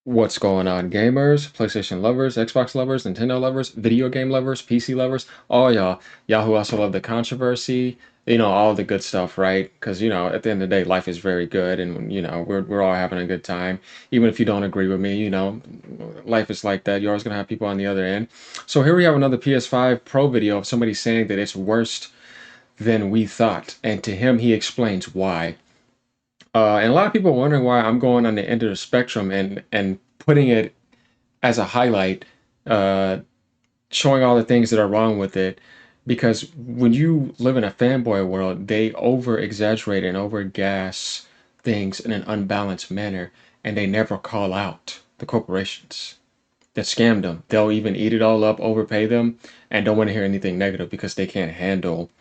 What's going on, gamers, PlayStation lovers, Xbox lovers, Nintendo lovers, video game lovers, PC lovers, all y'all. Y'all who also love the controversy, all the good stuff, right? Because, at the end of the day, life is very good and, we're all having a good time. Even if you don't agree with me, life is like that. You're always going to have people on the other end. So here we have another PS5 Pro video of somebody saying that it's worse than we thought. And to him, he explains why. And a lot of people are wondering why I'm going on the end of the spectrum and putting it as a highlight, uh, showing all the things that are wrong with it. Because when you live in a fanboy world, they over exaggerate and over gas things in an unbalanced manner, and they never call out the corporations that scammed them. They'll even eat it all up, overpay them, and don't want to hear anything negative because they can't handle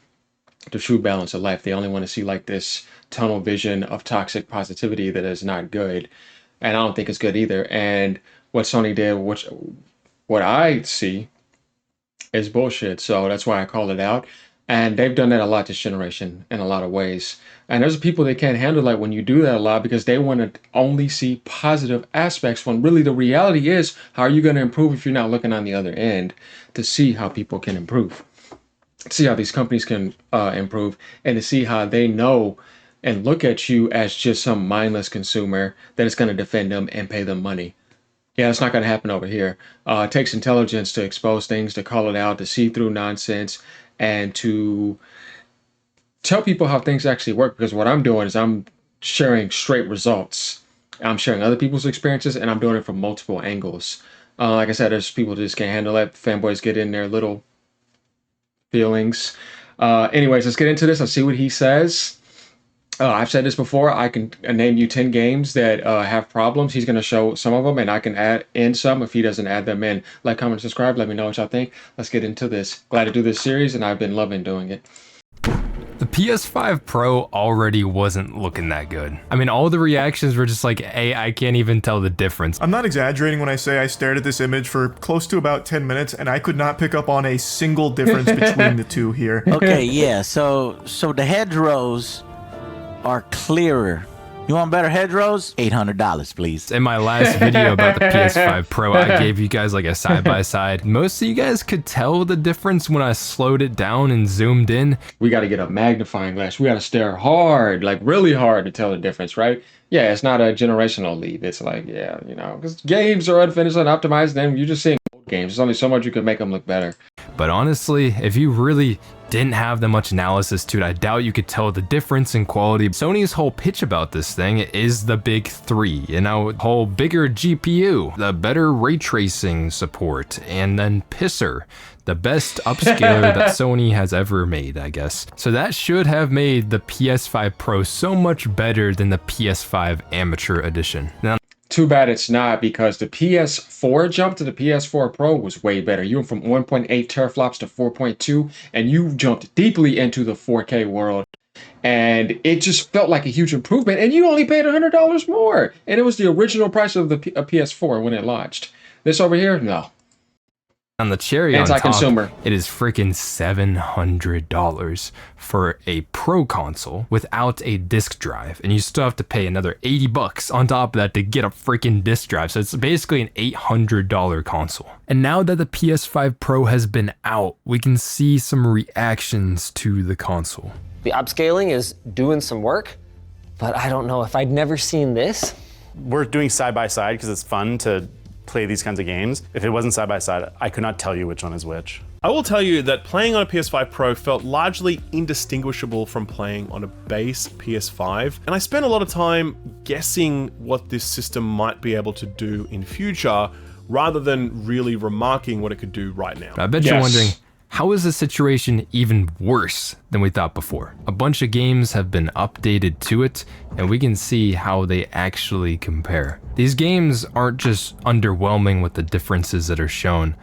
the true balance of life. They only want to see like this tunnel vision of toxic positivity that is not good. And I don't think it's good either. And what Sony did, which what I see is bullshit. So that's why I called it out. And they've done that a lot this generation in a lot of ways. And there's people that can't handle that when you do that a lot because they want to only see positive aspects when really the reality is, how are you going to improve if you're not looking on the other end to see how people can improve? See how these companies can improve, and to see how they know and look at you as just some mindless consumer that is going to defend them and pay them money. Yeah, it's not going to happen over here. It takes intelligence to expose things, to call it out, to see through nonsense, and to tell people how things actually work. Because what I'm doing is I'm sharing straight results. I'm sharing other people's experiences, and I'm doing it from multiple angles. Like I said, there's people that just can't handle it. Fanboys get in their little feelings. Anyways, let's get into this. Let's see what he says. I've said this before. I can name you 10 games that have problems. He's going to show some of them, and I can add in some if he doesn't add them in. Like, comment, subscribe. Let me know what y'all think. Let's get into this. Glad to do this series, and I've been loving doing it. The PS5 Pro already wasn't looking that good. I mean, all the reactions were just like, hey, I can't even tell the difference. I'm not exaggerating when I say I stared at this image for close to about 10 minutes and I could not pick up on a single difference between the two here. Okay, yeah, so the hedgerows are clearer. You want better hedgerows? $800, please. In my last video about the PS5 Pro, I gave you guys like a side-by-side. Most of you guys could tell the difference when I slowed it down and zoomed in. We got to get a magnifying glass. We got to stare hard, like really hard to tell the difference, right? Yeah, it's not a generational leap. It's like, yeah, because games are unfinished and optimized, then you're just seeing old games. There's only so much you can make them look better. But honestly, if you really didn't have that much analysis to it, I doubt you could tell the difference in quality. Sony's whole pitch about this thing is the big three, whole bigger GPU, the better ray tracing support, and then Pisser, the best upscaler that Sony has ever made, I guess. So that should have made the PS5 Pro so much better than the PS5 Amateur Edition. Now, too bad it's not, because the PS4 jump to the PS4 Pro was way better. You went from 1.8 teraflops to 4.2, and you jumped deeply into the 4K world. And it just felt like a huge improvement, and you only paid $100 more. And it was the original price of the PS4 when it launched. This over here, no. on the cherry on top, Anti-consumer. it is freaking $700 for a Pro console without a disc drive, and you still have to pay another $80 on top of that to get a freaking disc drive. So it's basically an $800 console. And now that the PS5 Pro has been out, we can see some reactions to the console. The upscaling is doing some work, but I don't know if I'd never seen this. We're doing side by side because it's fun to play these kinds of games. If it wasn't side by side, I could not tell you which one is which. I will tell you that playing on a PS5 Pro felt largely indistinguishable from playing on a base PS5, and I spent a lot of time guessing what this system might be able to do in future, rather than really remarking what it could do right now. I bet you're wondering, how is the situation even worse than we thought before? A bunch of games have been updated to it, and we can see how they actually compare. These games aren't just underwhelming with the differences that are shown,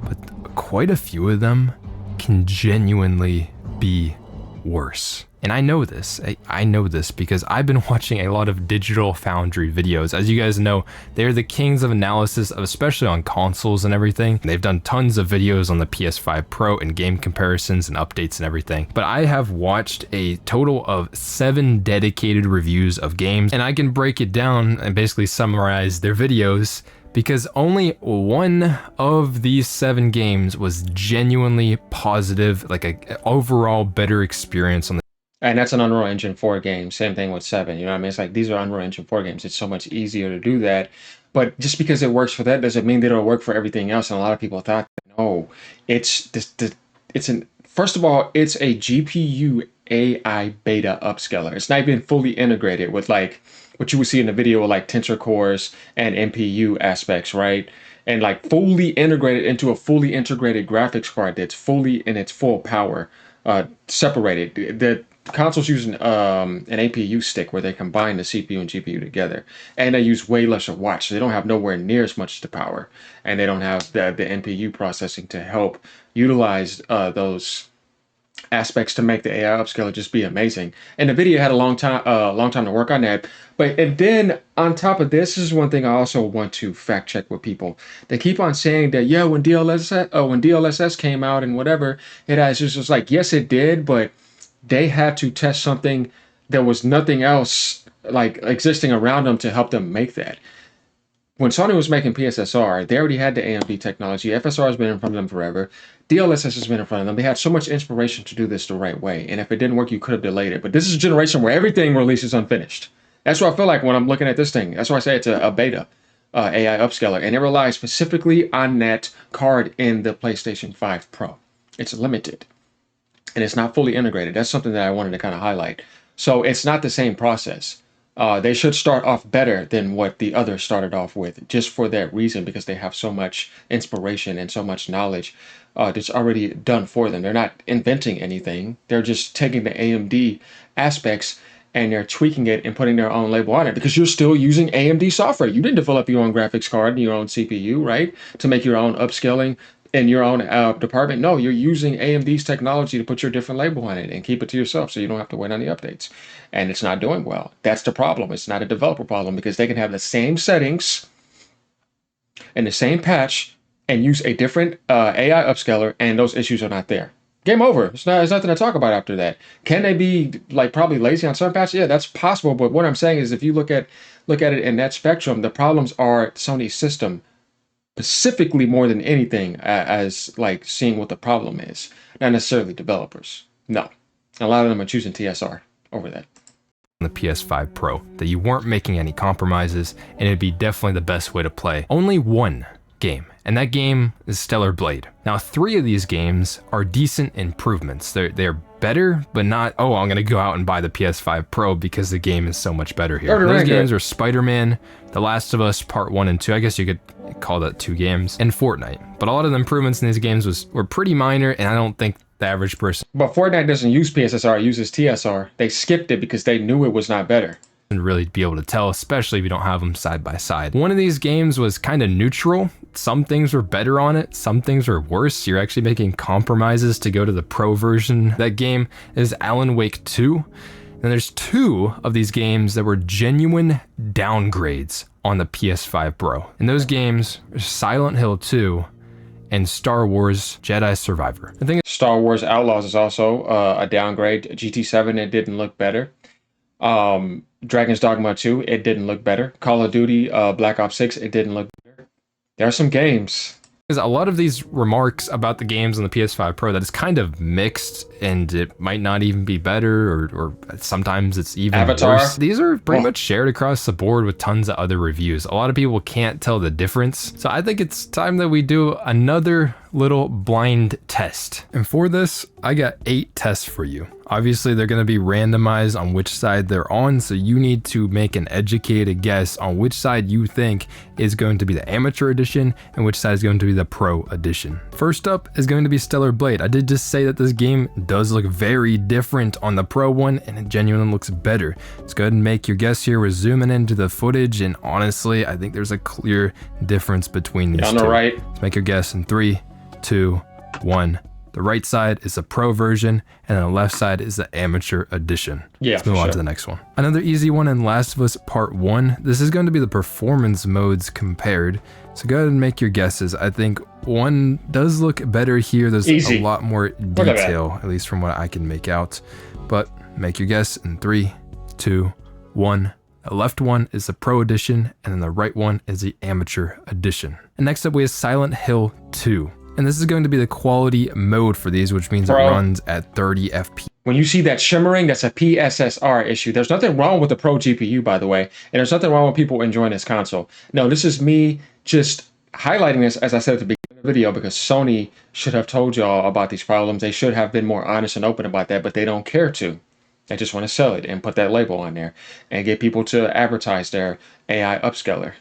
but quite a few of them can genuinely be worse. And I know this. I know this because I've been watching a lot of Digital Foundry videos. As you guys know, they're the kings of analysis, especially on consoles and everything. They've done tons of videos on the PS5 Pro and game comparisons and updates and everything. But I have watched a total of 7 dedicated reviews of games, and I can break it down and basically summarize their videos because only one of these 7 games was genuinely positive, like an overall better experience on the. And that's an Unreal Engine 4 game. Same thing with 7. You know what I mean? It's like these are Unreal Engine 4 games. It's so much easier to do that. But just because it works for that doesn't mean that it'll work for everything else. And a lot of people thought, no, first of all, it's a GPU AI beta upscaler. It's not even fully integrated with like what you would see in the video with like tensor cores and NPU aspects, right? And like fully integrated into a fully integrated graphics card that's fully in its full power, separated. The consoles using an APU stick where they combine the CPU and GPU together, and they use way less of watts, so they don't have nowhere near as much the power, and they don't have the NPU processing to help utilize those aspects to make the AI upscaler just be amazing. And the video had a long time to work on that. And then on top of this is one thing I also want to fact check with people. They keep on saying that, yeah, when DLSS came out and whatever, it has just like, yes, it did, but they had to test something. There was nothing else like existing around them to help them make that. When Sony was making PSSR, they already had the AMD technology. FSR has been in front of them forever. DLSS has been in front of them. They had so much inspiration to do this the right way. And if it didn't work, you could have delayed it. But this is a generation where everything releases unfinished. That's what I feel like when I'm looking at this thing. That's why I say it's a beta AI upscaler. And it relies specifically on that card in the PlayStation 5 Pro. It's limited. And it's not fully integrated. That's something that I wanted to kind of highlight. So it's not the same process. They should start off better than what the others started off with, just for that reason, because they have so much inspiration and so much knowledge that's already done for them. They're not inventing anything. They're just taking the AMD aspects and they're tweaking it and putting their own label on it, because you're still using AMD software. You didn't develop your own graphics card and your own CPU, right, to make your own upscaling in your own department. No, you're using AMD's technology to put your different label on it and keep it to yourself so you don't have to wait on the updates. And it's not doing well. That's the problem. It's not a developer problem, because they can have the same settings and the same patch and use a different AI upscaler, and those issues are not there. Game over. There's nothing to talk about after that. Can they be like probably lazy on some patches? Yeah, that's possible. But what I'm saying is, if you look at it in that spectrum, the problems are Sony's system, specifically more than anything, as like seeing what the problem is, not necessarily developers. No, a lot of them are choosing TSR over that. The PS5 Pro, that you weren't making any compromises, and it'd be definitely the best way to play only one game, and that game is Stellar Blade. Now, 3 of these games are decent improvements. They're better, but not, oh, I'm gonna go out and buy the PS5 Pro because the game is so much better here. Those games are Spider-Man, The Last of Us Part 1 and 2, I guess you could call that 2 games, and Fortnite. But a lot of the improvements in these games were pretty minor, and I don't think the average person. But Fortnite doesn't use PSSR, it uses TSR. They skipped it because they knew it was not better. And really be able to tell, especially if you don't have them side by side. One of these games was kind of neutral. Some things were better on it, some things were worse. You're actually making compromises to go to the pro version. That game is Alan Wake 2. And there's 2 of these games that were genuine downgrades on the PS5 Pro. And those games are Silent Hill 2 and Star Wars Jedi Survivor. I think Star Wars Outlaws is also a downgrade. GT7, it didn't look better. Dragon's Dogma 2, it didn't look better. Call of Duty Black Ops 6, it didn't look better. There are some games. There's a lot of these remarks about the games on the PS5 Pro that is kind of mixed, and it might not even be better, or sometimes it's even Avatar. worse. These are pretty much shared across the board with tons of other reviews. A lot of people can't tell the difference. So I think it's time that we do another little blind test. And for this, I got 8 tests for you. Obviously, they're going to be randomized on which side they're on, so you need to make an educated guess on which side you think is going to be the amateur edition and which side is going to be the pro edition. First up is going to be Stellar Blade. I did just say that this game does look very different on the pro one, and it genuinely looks better. Let's go ahead and make your guess here. We're zooming into the footage, and honestly, I think there's a clear difference between these two. On the right. Let's make your guess in 3, 2, 1. The right side is the Pro version, and then the left side is the Amateur Edition. Yeah, Let's move on to the next one. Another easy one in Last of Us Part 1. This is going to be the performance modes compared. So go ahead and make your guesses. I think 1 does look better here. There's Easy. a lot more detail, at least from what I can make out. But make your guess in 3, 2, 1. The left one is the Pro Edition, and then the right one is the Amateur Edition. And next up we have Silent Hill 2. And this is going to be the quality mode for these, which means it runs at 30 FPS. When you see that shimmering, that's a PSSR issue. There's nothing wrong with the Pro GPU, by the way, and there's nothing wrong with people enjoying this console. No, this is me just highlighting this, as I said at the beginning of the video, because Sony should have told y'all about these problems. They should have been more honest and open about that, but they don't care to. They just want to sell it and put that label on there and get people to advertise their AI upscaler.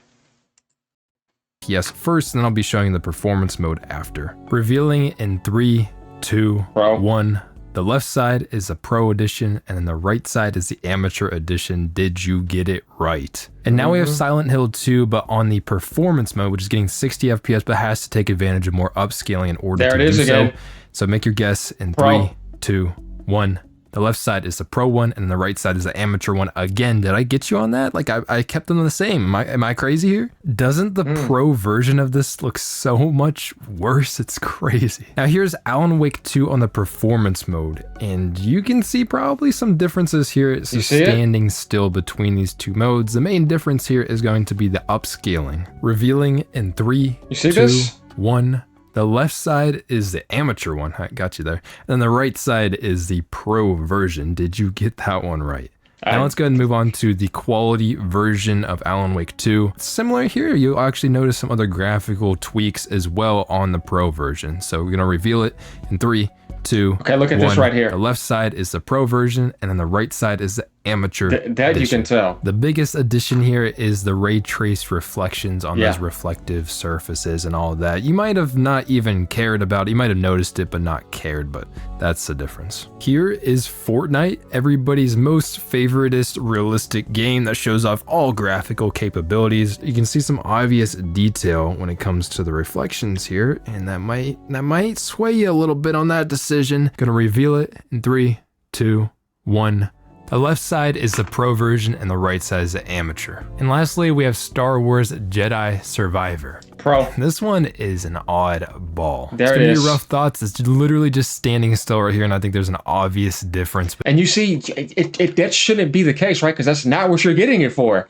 Yes, first, and then I'll be showing the performance mode after. Revealing in 3, 2, 1. The left side is the Pro Edition, and then the right side is the Amateur Edition. Did you get it right? And now we have Silent Hill 2, but on the performance mode, which is getting 60 FPS, but has to take advantage of more upscaling in order to do so. So make your guess in 3, 2, 1. The left side is the Pro one, and the right side is the Amateur one. Again, did I get you on that? Like, I kept them the same. Am I crazy here? Doesn't the Pro version of this look so much worse? It's crazy. Now, here's Alan Wake 2 on the performance mode, and you can see probably some differences here. It's just standing still between these two modes. The main difference here is going to be the upscaling. Revealing in 3, 2, 1. The left side is the Amateur one. I got you there. And then the right side is the Pro version. Did you get that one right? Now let's go ahead and move on to the quality version of Alan Wake 2. Similar here, you'll actually notice some other graphical tweaks as well on the Pro version. So we're gonna reveal it in 3, 2, okay, look at this right here. The left side is the Pro version, and then the right side is the Amateur that edition. You can tell. The biggest addition here is the ray trace reflections on those reflective surfaces and all of that. You might have not even cared about it. You might have noticed it, but not cared, but that's the difference. Here is Fortnite, everybody's most favoritist realistic game that shows off all graphical capabilities. You can see some obvious detail when it comes to the reflections here, and that might sway you a little bit on that decision. Gonna reveal it in 3, 2, 1. The left side is the Pro version and the right side is the Amateur. And lastly, we have Star Wars Jedi Survivor. Pro. This one is an odd ball. There it is. Your rough thoughts. It's literally just standing still right here, and I think there's an obvious difference. And you see, that shouldn't be the case, right? Because that's not what you're getting it for.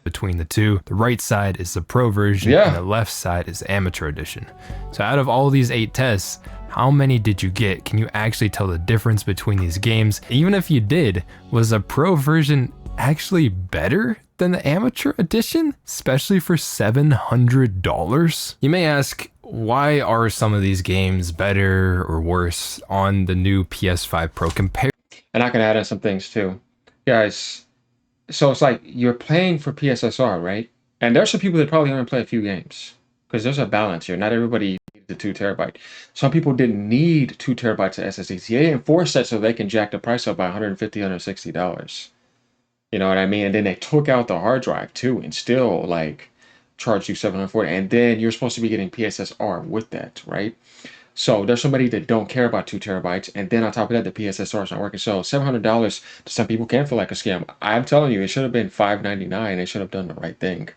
Between the two, the right side is the Pro version and the left side is the Amateur edition. So out of all these 8 tests, how many did you get? Can you actually tell the difference between these games? Even if you did, was the Pro version actually better than the Amateur edition, especially for $700? You may ask, why are some of these games better or worse on the new PS5 Pro compared? And I can add in some things too. Guys, so it's like you're playing for PSSR, right? And there's some people that probably only play a few games because there's a balance here. Not everybody needs the 2 terabyte. Some people didn't need 2 terabytes of SSDs. They enforced that so they can jack the price up by $150, $160. You know what I mean? And then they took out the hard drive too and still like charge you $740. And then you're supposed to be getting PSSR with that, right? So there's somebody that don't care about 2 terabytes, and then on top of that, the PSSR is not working. So $700 to some people can feel like a scam. I'm telling you, it should have been $599. They should have done the right thing.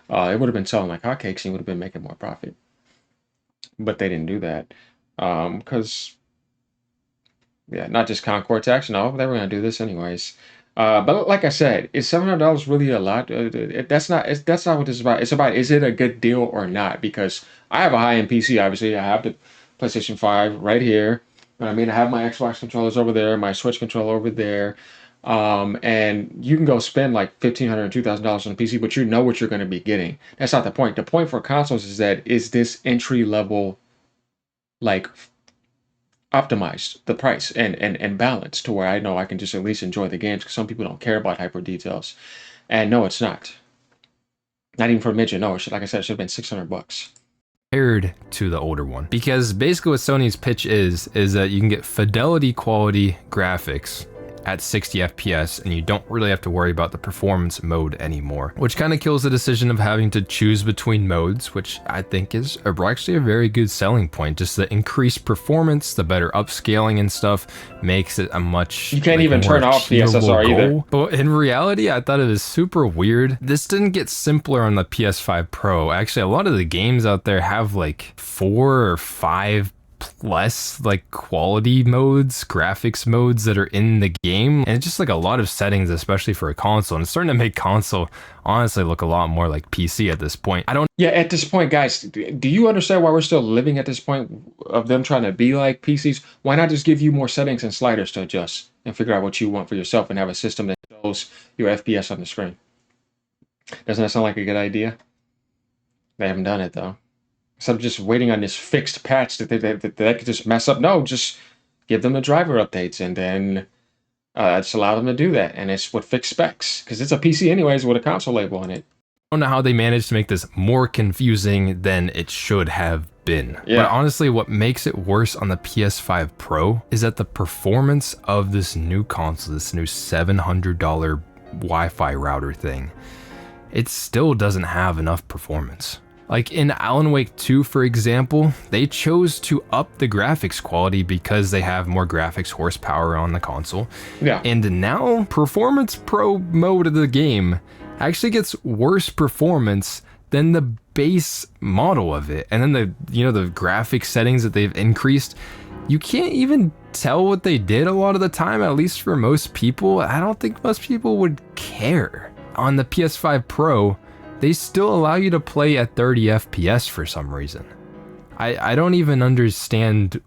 It would have been selling like hotcakes, and you would have been making more profit. But they didn't do that because, not just Concord tax. No, they were going to do this anyways. But like I said, is $700 really a lot? That's not what this is about. It's about, is it a good deal or not? Because I have a high-end PC, obviously. I have the PlayStation 5 right here. You know what I mean? I have my Xbox controllers over there, my Switch controller over there. And you can go spend like $1,500 or $2,000 on a PC, but you know what you're going to be getting. That's not the point. The point for consoles is that, is this entry level like optimized the price and balanced to where I know I can just at least enjoy the games, because some people don't care about hyper details. And no, it's not. Not even for a midget. No, like I said, it should have been $600. Compared to the older one, because basically what Sony's pitch is that you can get fidelity quality graphics at 60 FPS, and you don't really have to worry about the performance mode anymore, which kind of kills the decision of having to choose between modes, which I think is actually a very good selling point. Just the increased performance, the better upscaling and stuff makes it a much, You can't like, even more turn off achievable PSSR either. goal. But in reality, I thought it was super weird. This didn't get simpler on the PS5 Pro. Actually, a lot of the games out there have like 4 or 5 plus like quality modes, graphics modes that are in the game, and it's just like a lot of settings, especially for a console, and it's starting to make console honestly look a lot more like PC at this point. I don't Yeah, at this point, guys, do you understand why we're still living at this point of them trying to be like PCs? Why not just give you more settings and sliders to adjust and figure out what you want for yourself and have a system that shows your FPS on the screen? Doesn't that sound like a good idea? They haven't done it though. Instead of just waiting on this fixed patch that they could just mess up. No, just give them the driver updates and then just allow them to do that. And it's with fixed specs because it's a PC anyways with a console label on it. don't know how they managed to make this more confusing than it should have been. Yeah. But honestly, what makes it worse on the PS5 Pro is that the performance of this new console, this new $700 Wi-Fi router thing, it still doesn't have enough performance. Like in Alan Wake 2, for example, they chose to up the graphics quality because they have more graphics horsepower on the console. Yeah. And now Performance Pro mode of the game actually gets worse performance than the base model of it. And then the graphic settings that they've increased, you can't even tell what they did a lot of the time, at least for most people. I don't think most people would care. On the PS5 Pro, they still allow you to play at 30 FPS for some reason. I don't even understand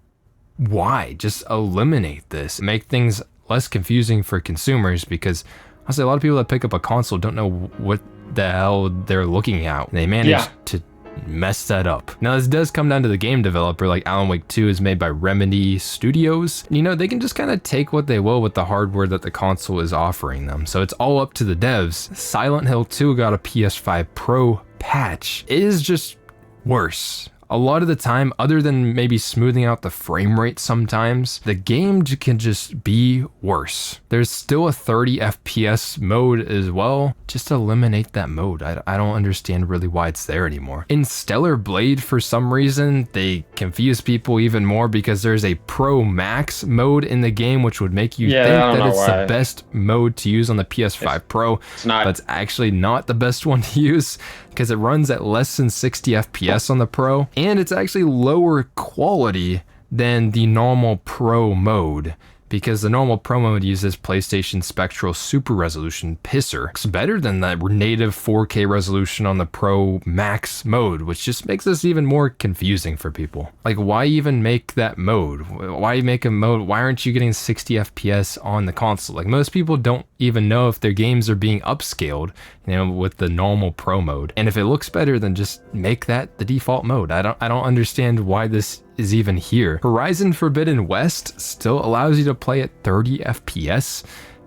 why. Just eliminate this. Make things less confusing for consumers, because honestly, a lot of people that pick up a console don't know what the hell they're looking at. They managed to mess that up. Now, this does come down to the game developer. Like Alan Wake 2 is made by Remedy Studios. You know, they can just kind of take what they will with the hardware that the console is offering them. So it's all up to the devs. Silent Hill 2 got a PS5 Pro patch. It is just worse. A lot of the time, other than maybe smoothing out the frame rate sometimes, the game can just be worse. There's still a 30 FPS mode as well. Just eliminate that mode. I don't understand really why it's there anymore. In Stellar Blade, for some reason, they confuse people even more because there's a Pro Max mode in the game, which would make you think that it's the best mode to use on the PS5 Pro. It's not. But it's actually not the best one to use, because it runs at less than 60 FPS on the Pro, and it's actually lower quality than the normal Pro mode, because the normal Pro mode uses PlayStation Spectral Super Resolution Pisser. It's better than the native 4K resolution on the Pro Max mode, which just makes this even more confusing for people. Like, why even make that mode? Why make a mode? Why aren't you getting 60 FPS on the console? Like, most people don't even know if their games are being upscaled, with the normal Pro mode. And if it looks better, then just make that the default mode. I don't understand why this is even here. Horizon Forbidden West still allows you to play at 30 FPS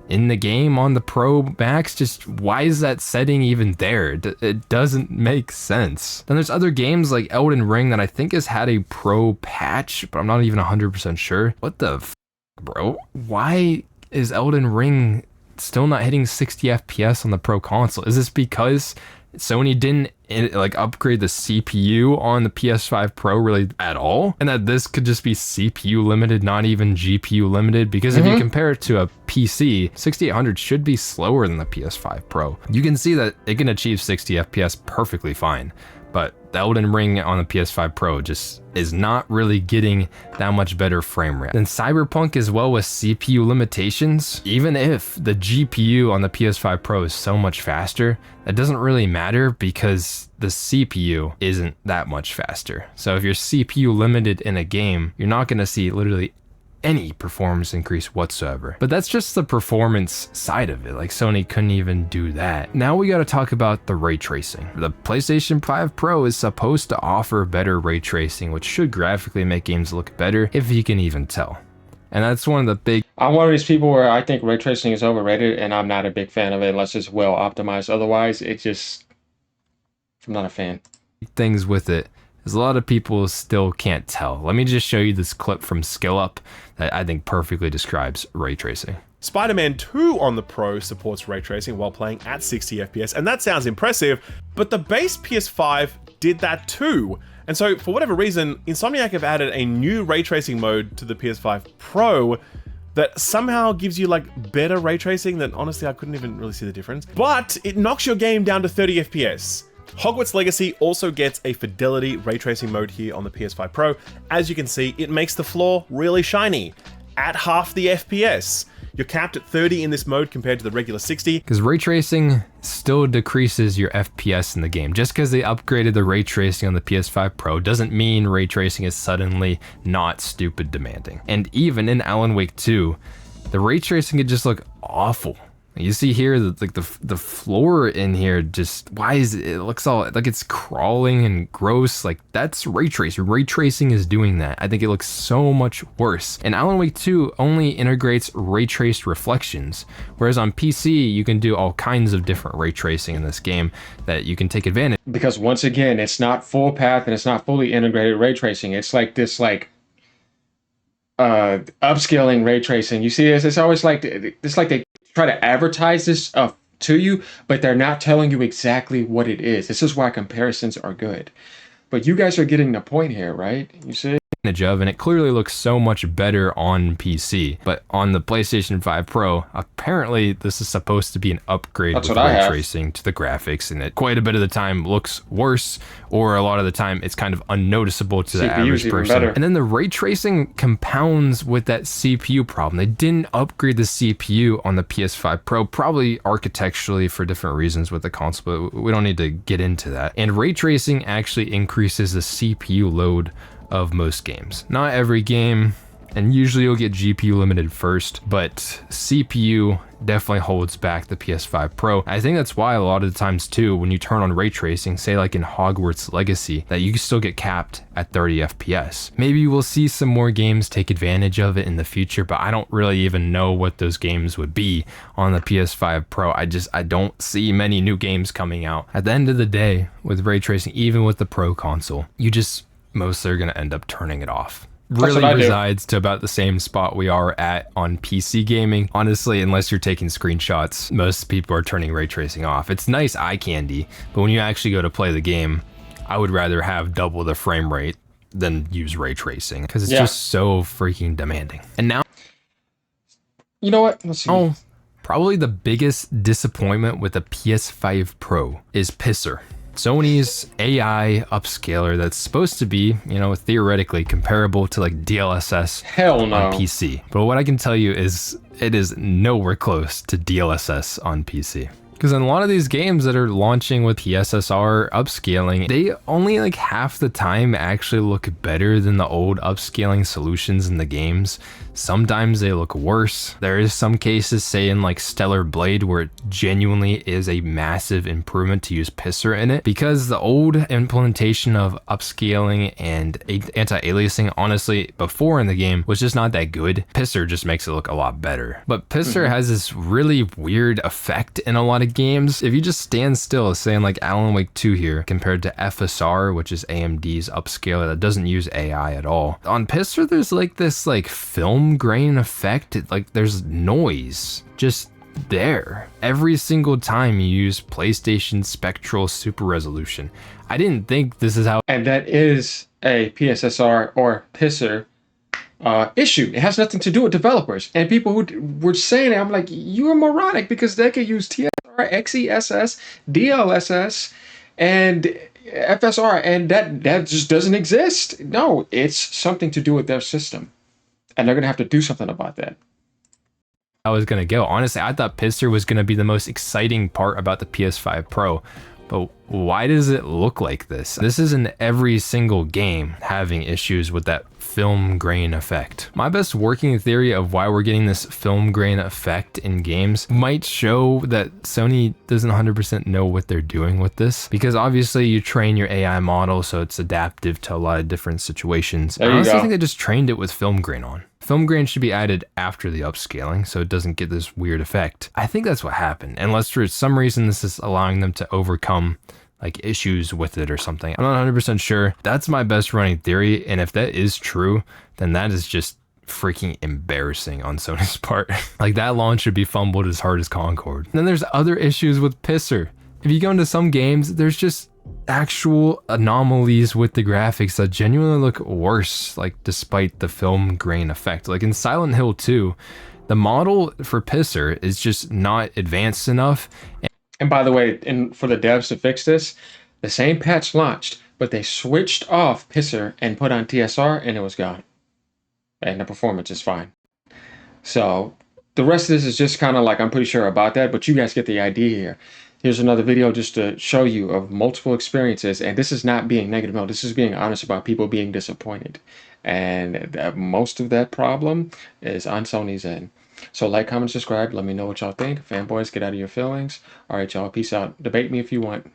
in the game on the Pro Max. Just why is that setting even there? It doesn't make sense. Then there's other games like Elden Ring that I think has had a Pro patch, but I'm not even 100% sure. What the bro? Why is Elden Ring still not hitting 60 FPS on the Pro console? Is this because Sony didn't upgrade the CPU on the PS5 Pro really at all, and that this could just be CPU limited, not even GPU limited? Because if you compare it to a PC, 6800 should be slower than the PS5 Pro. You can see that it can achieve 60 FPS perfectly fine, but the Elden Ring on the PS5 Pro just is not really getting that much better frame rate. And Cyberpunk as well, with CPU limitations, even if the GPU on the PS5 Pro is so much faster, that doesn't really matter because the CPU isn't that much faster. So if you're CPU limited in a game, you're not going to see literally any performance increase whatsoever. But that's just the performance side of it. Like, Sony couldn't even do that. Now we got to talk about the ray tracing. The PlayStation 5 Pro is supposed to offer better ray tracing, which should graphically make games look better, if you can even tell. And that's one of the big... I'm one of these people where I think ray tracing is overrated, and I'm not a big fan of it unless it's well optimized. Otherwise, I'm not a fan. things with it is a lot of people still can't tell. Let me just show you this clip from SkillUp that I think perfectly describes ray tracing. Spider-Man 2 on the Pro supports ray tracing while playing at 60 FPS, and that sounds impressive, but the base PS5 did that too. And so, for whatever reason, Insomniac have added a new ray tracing mode to the PS5 Pro that somehow gives you like better ray tracing that honestly I couldn't even really see the difference. But it knocks your game down to 30 FPS. Hogwarts Legacy also gets a fidelity ray tracing mode here on the PS5 Pro. As you can see, it makes the floor really shiny at half the FPS. You're capped at 30 in this mode compared to the regular 60. Because ray tracing still decreases your FPS in the game. Just because they upgraded the ray tracing on the PS5 Pro doesn't mean ray tracing is suddenly not stupid demanding. And even in Alan Wake 2, the ray tracing could just look awful. You see here, like the floor in here, just why is it looks all like it's crawling and gross. Like that's ray tracing. Ray tracing is doing that. I think it looks so much worse. And Alan Wake 2 only integrates ray traced reflections, whereas on PC you can do all kinds of different ray tracing in this game that you can take advantage. Because once again, it's not full path and it's not fully integrated ray tracing. It's like this upscaling ray tracing. You see this? It's always like it's like they try to advertise this to you, but they're not telling you exactly what it is. This is why comparisons are good. But you guys are getting the point here, right? You see? Of, and it clearly looks so much better on PC. But on the PlayStation 5 Pro, apparently this is supposed to be an upgrade with ray tracing to the graphics, and it quite a bit of the time looks worse, or a lot of the time it's kind of unnoticeable to the average person. And then the ray tracing compounds with that CPU problem. They didn't upgrade the CPU on the PS5 Pro, probably architecturally for different reasons with the console, but we don't need to get into that. And ray tracing actually increases the CPU load of most games. Not every game, and usually you'll get GPU limited first, but CPU definitely holds back the PS5 Pro. I think that's why a lot of the times too, when you turn on ray tracing, say like in Hogwarts Legacy, that you can still get capped at 30 FPS. Maybe we'll see some more games take advantage of it in the future, but I don't really even know what those games would be on the PS5 Pro. I don't see many new games coming out. At the end of the day, with ray tracing, even with the Pro console, mostly are going to end up turning it off. Really resides to about the same spot we are at on PC gaming. Honestly, unless you're taking screenshots, most people are turning ray tracing off. It's nice eye candy, but when you actually go to play the game, I would rather have double the frame rate than use ray tracing because it's just so freaking demanding. And now, you know what? Let's see. Probably the biggest disappointment with the PS5 Pro is Pisser. Sony's AI upscaler that's supposed to be, theoretically comparable to like DLSS on PC. But what I can tell you is it is nowhere close to DLSS on PC. Because in a lot of these games that are launching with PSSR upscaling, they only like half the time actually look better than the old upscaling solutions in the games. Sometimes they look worse. There is some cases, say in like Stellar Blade, where it genuinely is a massive improvement to use Pisser in it, because the old implementation of upscaling and anti-aliasing, honestly, before in the game was just not that good. Pisser just makes it look a lot better. But Pisser has this really weird effect in a lot of games. If you just stand still, saying like Alan Wake 2 here, compared to FSR, which is AMD's upscaler that doesn't use AI at all. On Pisser, there's like this like film grain effect. There's noise just there every single time you use PlayStation Spectral Super Resolution. I didn't think this is how. And that is a PSSR or Pisser issue. It has nothing to do with developers. And people who were saying it, I'm like, you're moronic, because they could use TSR, XESS, DLSS, and FSR, and that just doesn't exist. No, it's something to do with their system. And they're going to have to do something about that. I was going to go. Honestly, I thought Pisser was going to be the most exciting part about the PS5 Pro. But why does it look like this? This is in every single game having issues with that film grain effect. My best working theory of why we're getting this film grain effect in games might show that Sony doesn't 100% know what they're doing with this, because obviously you train your AI model so it's adaptive to a lot of different situations. I honestly think they just trained it with film grain on. Film grain should be added after the upscaling so it doesn't get this weird effect. I think that's what happened, unless for some reason this is allowing them to overcome like issues with it or something. I'm not 100% sure. That's my best running theory, and if that is true, then that is just freaking embarrassing on Sony's part. Like, that launch should be fumbled as hard as Concord. And then there's other issues with Pisser. If you go into some games, there's just actual anomalies with the graphics that genuinely look worse, like despite the film grain effect. Like in Silent Hill 2, the model for Pisser is just not advanced enough. And by the way, for the devs to fix this, the same patch launched, but they switched off Pisser and put on TSR and it was gone. And the performance is fine. So the rest of this is just kind of like, I'm pretty sure about that, but you guys get the idea here. Here's another video just to show you of multiple experiences. And this is not being negative. No, this is being honest about people being disappointed. And most of that problem is on Sony's end. So like, comment, subscribe. Let me know what y'all think. Fanboys, get out of your feelings. All right, y'all. Peace out. Debate me if you want.